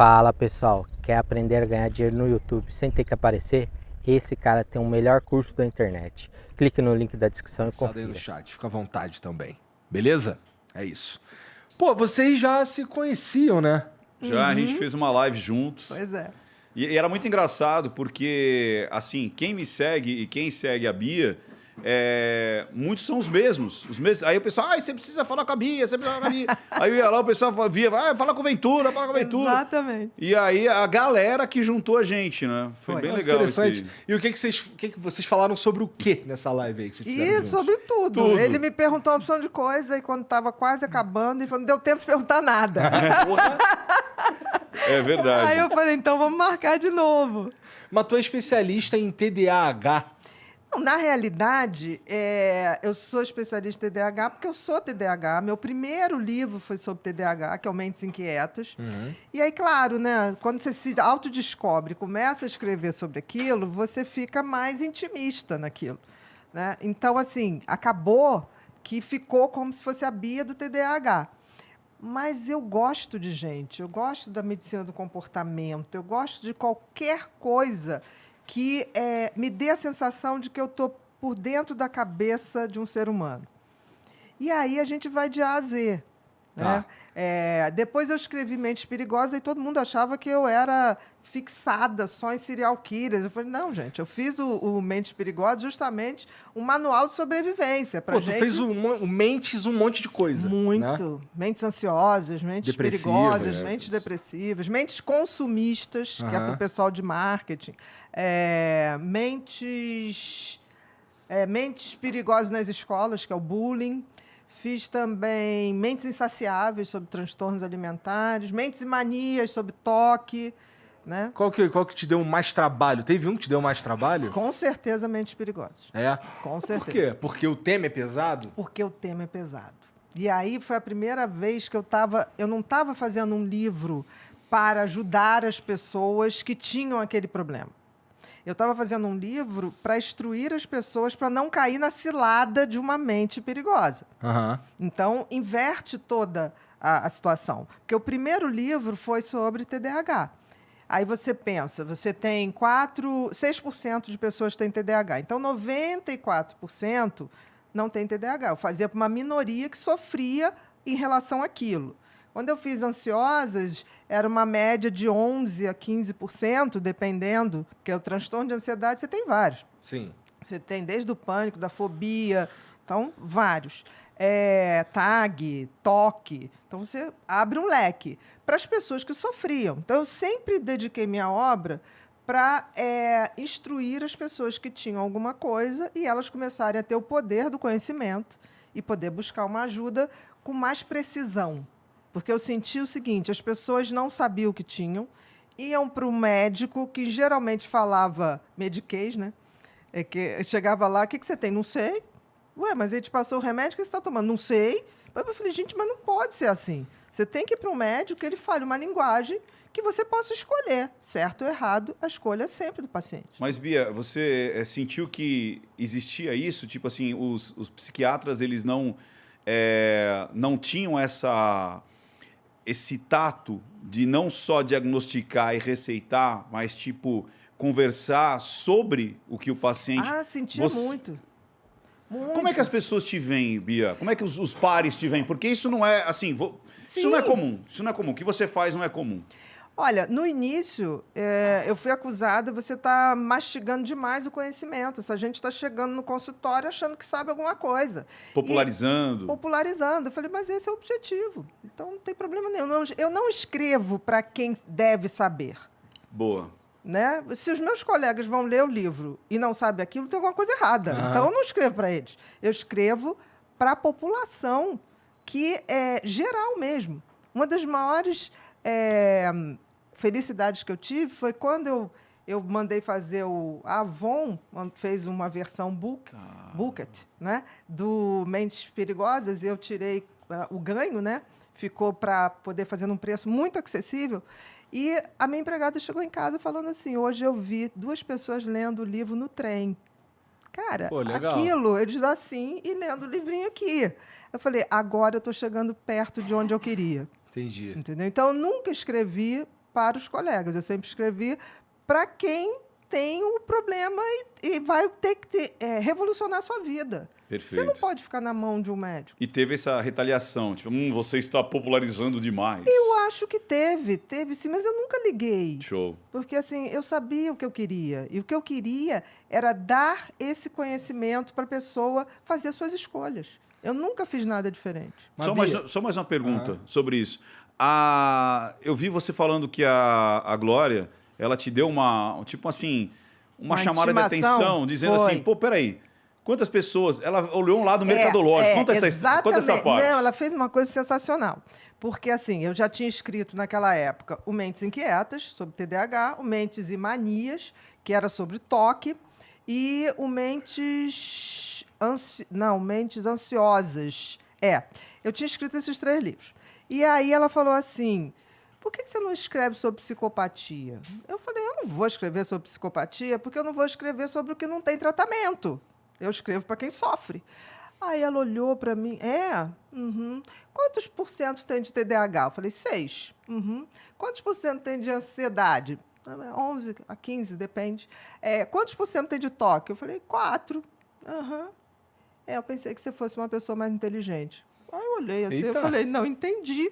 Fala pessoal, quer aprender a ganhar dinheiro no YouTube sem ter que aparecer? Esse cara tem o melhor curso da internet. Clique no link da descrição e confira. Aí no chat, fica à vontade também. Beleza? É isso. Pô, vocês já se conheciam, né? Já a gente fez uma live juntos. Pois é. E era muito engraçado porque, assim, quem me segue e quem segue a Bia, muitos são os mesmos. Aí o pessoal, você precisa falar com a Bia, você precisa falar com a Bia. Aí eu ia lá, o pessoal via, fala com o Ventura, fala com o Ventura. Exatamente. E aí a galera que juntou a gente, né? Foi bem legal. Interessante. E o que vocês falaram sobre o que nessa live aí que vocês fizeram juntos? Sobre tudo. Ele me perguntou uma opção de coisa e quando estava quase acabando, ele falou, não deu tempo de perguntar nada. É verdade. Aí eu falei, então vamos marcar de novo. Mas tu é especialista em TDAH. Não, na realidade, eu sou especialista em TDAH porque eu sou TDAH. Meu primeiro livro foi sobre TDAH, que é o Mentes Inquietas. E aí, claro, né, quando você se autodescobre, começa a escrever sobre aquilo, você fica mais intimista naquilo, né? Então, assim, acabou que ficou como se fosse a Bia do TDAH. Mas eu gosto de gente, eu gosto da medicina do comportamento, eu gosto de qualquer coisa que me dê a sensação de que eu estou por dentro da cabeça de um ser humano. E aí a gente vai de A a Z. Né? Depois eu escrevi Mentes Perigosas e todo mundo achava que eu era fixada só em serial killers. Eu falei, não, gente, eu fiz o Mentes Perigosas justamente um manual de sobrevivência. Pô, tu fez o Mentes um monte de coisa. Muito. Né? Mentes ansiosas, mentes perigosas, mentes depressivas, mentes consumistas, que é para o pessoal de marketing, mentes perigosas nas escolas, que é o bullying. Fiz também Mentes Insaciáveis, sobre transtornos alimentares, Mentes e Manias, sobre toque. Né? Qual que te deu mais trabalho? Teve um que te deu mais trabalho? Com certeza, Mentes Perigosas. Com certeza. Por quê? Porque o tema é pesado? Porque o tema é pesado. E aí foi a primeira vez que eu não estava fazendo um livro para ajudar as pessoas que tinham aquele problema. Eu estava fazendo um livro para instruir as pessoas para não cair na cilada de uma mente perigosa. Então, inverte toda a situação. Porque o primeiro livro foi sobre TDAH. Aí você pensa, você tem 6% de pessoas que têm TDAH. Então, 94% não tem TDAH. Eu fazia para uma minoria que sofria em relação àquilo. Quando eu fiz Ansiosas, era uma média de 11% a 15%, dependendo, porque o transtorno de ansiedade você tem vários. Sim. Você tem desde o pânico, da fobia, então, vários. TAG, toque. Então, você abre um leque para as pessoas que sofriam. Então, eu sempre dediquei minha obra para instruir as pessoas que tinham alguma coisa e elas começarem a ter o poder do conhecimento e poder buscar uma ajuda com mais precisão. Porque eu senti o seguinte, as pessoas não sabiam o que tinham, iam para o médico, que geralmente falava mediquês, né? Que chegava lá, o que você tem? Não sei. Ué, mas ele te passou o remédio que você está tomando? Não sei. Eu falei, gente, mas não pode ser assim. Você tem que ir para um médico que ele fale uma linguagem que você possa escolher. Certo ou errado, a escolha é sempre do paciente. Mas, Bia, você sentiu que existia isso? Tipo assim, os psiquiatras, eles não tinham esse tato de não só diagnosticar e receitar, mas, tipo, conversar sobre o que o paciente... sentia muito. Como é que as pessoas te veem, Bia? Como é que os pares te veem? Porque isso não é, assim... Isso não é comum. Isso não é comum. O que você faz não é comum. Olha, no início, eu fui acusada, você está mastigando demais o conhecimento. Essa gente está chegando no consultório achando que sabe alguma coisa. Popularizando. Popularizando. Eu falei, mas esse é o objetivo. Então, não tem problema nenhum. Eu não escrevo para quem deve saber. Boa. Né? Se os meus colegas vão ler o livro e não sabem aquilo, tem alguma coisa errada. Então, eu não escrevo para eles. Eu escrevo para a população, que é geral mesmo. Uma das maiores... felicidades que eu tive foi quando eu mandei fazer a Avon fez uma versão Booklet, né, do Mentes Perigosas, e eu tirei o ganho, né, ficou para poder fazer num preço muito acessível, e a minha empregada chegou em casa falando assim, hoje eu vi 2 pessoas lendo o livro no trem. Cara, aquilo, eles assim, e lendo o livrinho aqui. Eu falei, agora eu estou chegando perto de onde eu queria. Entendi. Entendeu? Então, eu nunca escrevi para os colegas. Eu sempre escrevi para quem tem o problema e vai ter que revolucionar a sua vida. Perfeito. Você não pode ficar na mão de um médico. E teve essa retaliação, tipo, você está popularizando demais. Eu acho que teve sim, mas eu nunca liguei. Show. Porque, assim, eu sabia o que eu queria. E o que eu queria era dar esse conhecimento para a pessoa fazer suas escolhas. Eu nunca fiz nada diferente. Só mais uma pergunta sobre isso. Eu vi você falando que a Glória, ela te deu uma chamada de intimação? atenção, dizendo Foi. assim, pô, peraí, quantas pessoas... Ela olhou um lado mercadológico. Conta essa exatamente. parte. Não, ela fez uma coisa sensacional. Porque, assim, eu já tinha escrito naquela época o Mentes Inquietas, sobre TDAH, o Mentes e Manias, que era sobre toque, e o Mentes Ansiosas. Eu tinha escrito esses 3 livros. E aí ela falou assim, por que você não escreve sobre psicopatia? Eu falei, eu não vou escrever sobre psicopatia porque eu não vou escrever sobre o que não tem tratamento. Eu escrevo para quem sofre. Aí ela olhou para mim, Quantos por cento tem de TDAH? Eu falei, 6. Quantos por cento tem de ansiedade? 11 a 15, depende. Quantos por cento tem de toque? Eu falei, 4. Eu pensei que você fosse uma pessoa mais inteligente. Aí eu olhei assim, eu falei, não, entendi.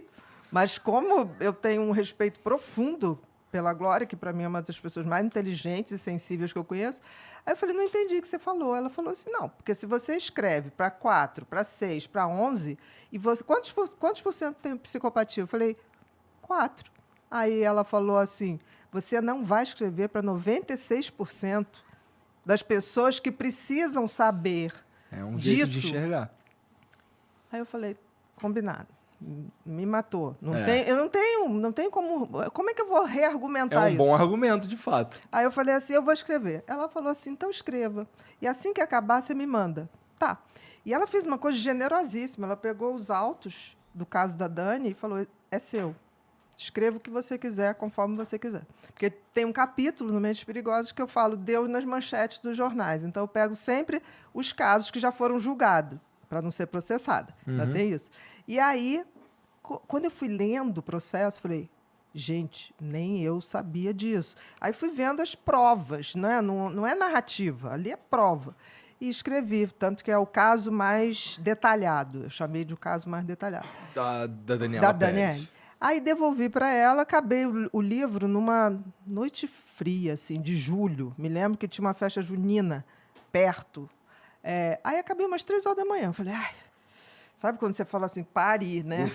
Mas como eu tenho um respeito profundo pela Glória, que para mim é uma das pessoas mais inteligentes e sensíveis que eu conheço, aí eu falei, não entendi o que você falou. Ela falou assim, não, porque se você escreve para 4, para 6, para 11, e você, quantos por cento tem psicopatia? Eu falei, 4. Aí ela falou assim, você não vai escrever para 96% das pessoas que precisam saber É um disso. jeito de enxergar. Aí eu falei, combinado. Me matou. É. Eu não tenho como... Como é que eu vou reargumentar É um isso? bom argumento, de fato. Aí eu falei assim, eu vou escrever. Ela falou assim, então escreva. E assim que acabar, você me manda. Tá. E ela fez uma coisa generosíssima. Ela pegou os autos do caso da Dani e falou, é seu. Escreva o que você quiser, conforme você quiser. Porque tem um capítulo no Mentes Perigosas que eu falo Deus nas manchetes dos jornais. Então, eu pego sempre os casos que já foram julgados, para não ser processada. Ainda tem isso. E aí, quando eu fui lendo o processo, falei, gente, nem eu sabia disso. Aí fui vendo as provas, né? Não é narrativa, ali é prova. E escrevi, tanto que é o caso mais detalhado. Eu chamei de o caso mais detalhado. Da Daniela Da Pérez. Daniele. Aí devolvi para ela, acabei o livro numa noite fria, assim, de julho. Me lembro que tinha uma festa junina perto. Aí acabei umas 3 horas da manhã. Falei, ai, sabe quando você fala assim, pare, né?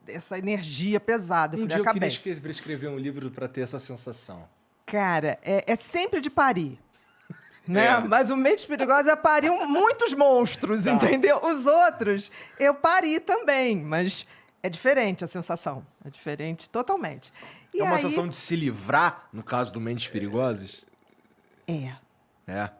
Essa energia pesada. Eu falei, Eu acabei. queria escrever um livro para ter essa sensação. Cara, é sempre de parir. Né? Mas o Mentes Perigosas é parir muitos monstros, entendeu? Os outros, eu pari também, mas é diferente a sensação. É diferente totalmente. E É uma aí, sensação de se livrar, no caso do Mentes Perigosas?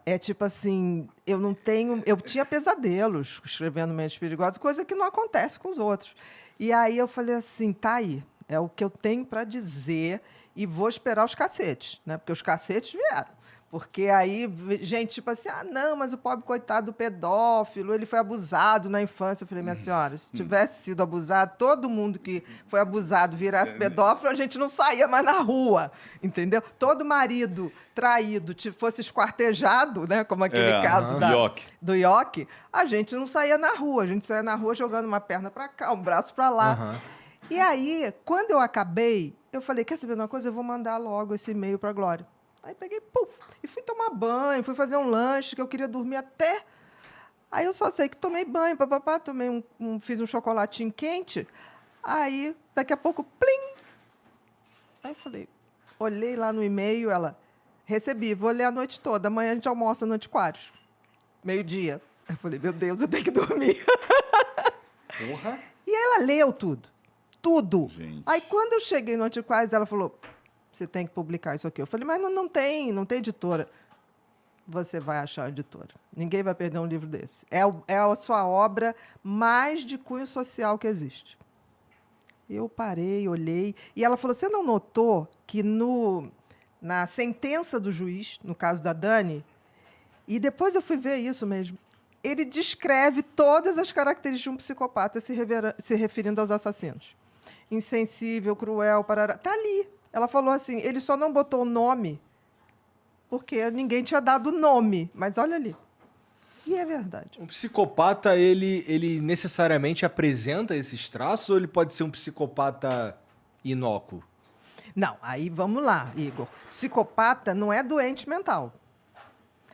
É tipo assim, eu tinha pesadelos escrevendo Mentes Perigosas, coisa que não acontece com os outros. E aí eu falei assim, tá aí, é o que eu tenho para dizer e vou esperar os cacetes, né? Porque os cacetes vieram. Porque aí, gente, tipo assim, não, mas o pobre coitado do pedófilo, ele foi abusado na infância. Eu falei, minha senhora, se tivesse sido abusado, todo mundo que foi abusado virasse pedófilo, a gente não saía mais na rua, entendeu? Todo marido traído fosse esquartejado, né, como aquele caso do Ioki, a gente não saía na rua, a gente saía na rua jogando uma perna para cá, um braço para lá. E aí, quando eu acabei, eu falei, quer saber de uma coisa? Eu vou mandar logo esse e-mail para a Glória. Aí peguei, e fui tomar banho, fui fazer um lanche, que eu queria dormir até. Aí eu só sei que tomei banho, fiz um chocolatinho quente. Aí, daqui a pouco, plim! Aí eu falei, olhei lá no e-mail, ela, recebi, vou ler a noite toda, amanhã a gente almoça no Antiquários. 12:00. Eu falei, meu Deus, eu tenho que dormir. Porra! E ela leu tudo. Tudo. Gente. Aí, quando eu cheguei no Antiquários, ela falou, você tem que publicar isso aqui. Eu falei, mas não tem editora. Você vai achar editora. Ninguém vai perder um livro desse. É a sua obra mais de cunho social que existe. Eu parei, olhei, e ela falou, você não notou que na sentença do juiz, no caso da Dani, e depois eu fui ver isso mesmo, ele descreve todas as características de um psicopata se referindo aos assassinos. Insensível, cruel, parará. Está ali. Ela falou assim, ele só não botou o nome porque ninguém tinha dado nome. Mas olha ali. E é verdade. Um psicopata, ele necessariamente apresenta esses traços ou ele pode ser um psicopata inócuo? Não, aí vamos lá, Igor. Psicopata não é doente mental.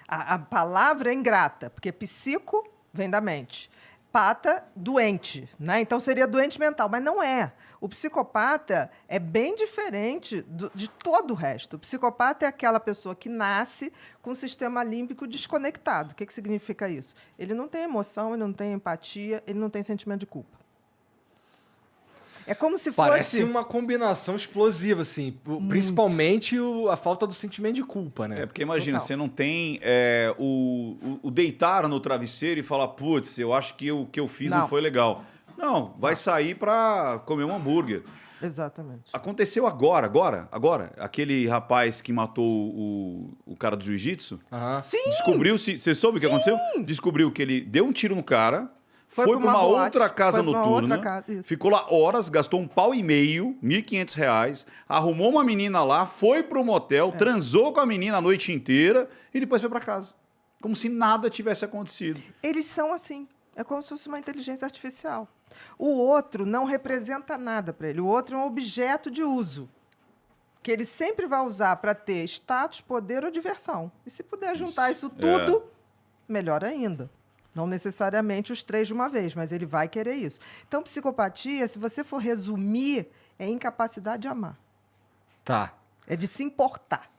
A palavra é ingrata, porque psico vem da mente. Pata, doente, né? Então seria doente mental, mas não é. O psicopata é bem diferente de todo o resto. O psicopata é aquela pessoa que nasce com o sistema límbico desconectado. O que significa isso? Ele não tem emoção, ele não tem empatia, ele não tem sentimento de culpa. É como se Parece fosse... uma combinação explosiva, assim. Principalmente a falta do sentimento de culpa, né? É, porque imagina, Total. você não tem o deitar no travesseiro e falar, putz, eu acho que o que eu fiz não foi legal. Não, vai sair pra comer um hambúrguer. Exatamente. Aconteceu agora. Aquele rapaz que matou o cara do jiu-jitsu. Aham. Sim! Descobriu-se. Você soube o que aconteceu? Descobriu que ele deu um tiro no cara, foi pra pra uma boate, outra casa foi pra uma noturna, outra casa, isso. ficou lá horas, gastou R$1,500, R$1.500, arrumou uma menina lá, foi pro motel, transou com a menina a noite inteira e depois foi pra casa. Como se nada tivesse acontecido. Eles são assim. É como se fosse uma inteligência artificial. O outro não representa nada para ele. O outro é um objeto de uso que ele sempre vai usar para ter status, poder ou diversão. E se puder juntar isso tudo, melhor ainda. Não necessariamente os três de uma vez, mas ele vai querer isso. Então, psicopatia, se você for resumir, é incapacidade de amar. Tá. É de se importar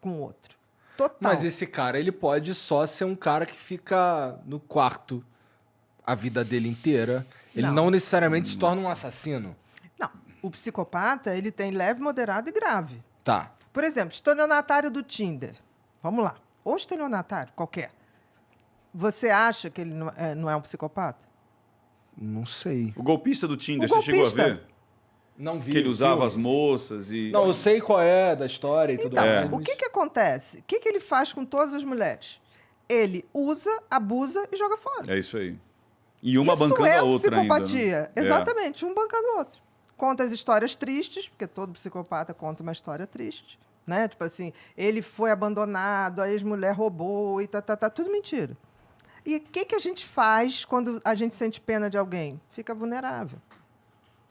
com o outro. Total. Mas esse cara, ele pode só ser um cara que fica no quarto a vida dele inteira. Ele não necessariamente se torna um assassino. Não. O psicopata, ele tem leve, moderado e grave. Tá. Por exemplo, estelionatário do Tinder. Vamos lá. Ou estelionatário, qualquer. Você acha que ele não é um psicopata? Não sei. O golpista do Tinder, O você chegou a golpista. ver? Não vi. Que ele o usava filme. as moças e... Não, eu sei qual é da história e tudo Então, mais. o que acontece? O que ele faz com todas as mulheres? Ele usa, abusa e joga fora. É isso aí. E uma Isso bancando é a outra ainda. psicopatia. Né? Exatamente, um bancando o outro. Conta as histórias tristes, porque todo psicopata conta uma história triste. Né? Tipo assim, ele foi abandonado, a ex-mulher roubou e tudo mentira. E o que a gente faz quando a gente sente pena de alguém? Fica vulnerável.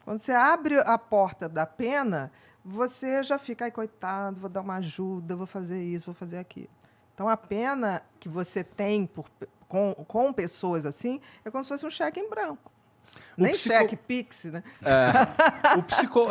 Quando você abre a porta da pena, você já fica, ai, coitado, vou dar uma ajuda, vou fazer isso, vou fazer aquilo. Então, a pena que você tem com pessoas assim é como se fosse um cheque em branco. Nem cheque Pix, né?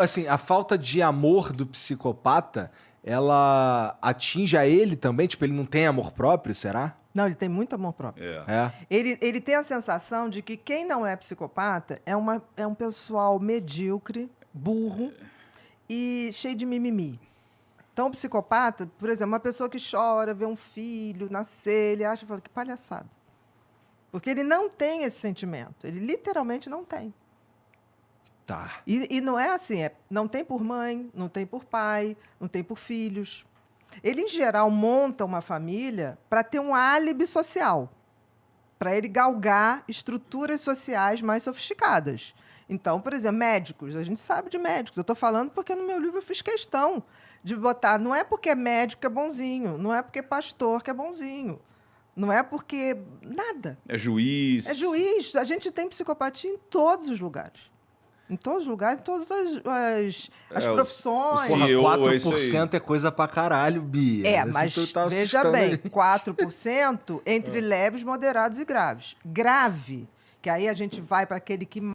Assim, a falta de amor do psicopata, ela atinge a ele também? Tipo, ele não tem amor próprio, será? Não, ele tem muito amor próprio. É. Ele tem a sensação de que quem não é psicopata é um pessoal medíocre, burro e cheio de mimimi. Então, o psicopata, por exemplo, uma pessoa que chora, vê um filho nascer, ele acha, fala, que palhaçada. Porque ele não tem esse sentimento. Ele literalmente não tem. Tá. E não é assim, não tem por mãe, não tem por pai, não tem por filhos. Ele, em geral, monta uma família para ter um álibi social, para ele galgar estruturas sociais mais sofisticadas. Então, por exemplo, médicos, a gente sabe de médicos. Eu estou falando porque no meu livro eu fiz questão de botar, não é porque é médico que é bonzinho, não é porque é pastor que é bonzinho, não é porque nada. É juiz. É juiz. A gente tem psicopatia em todos os lugares. Em todos os lugares, em todas as profissões. o Porra, CEO, 4% é coisa pra caralho, Bia. Mas tu tá veja assustando bem, aí. 4% entre leves, moderados e graves. Grave, que aí a gente vai para aquele que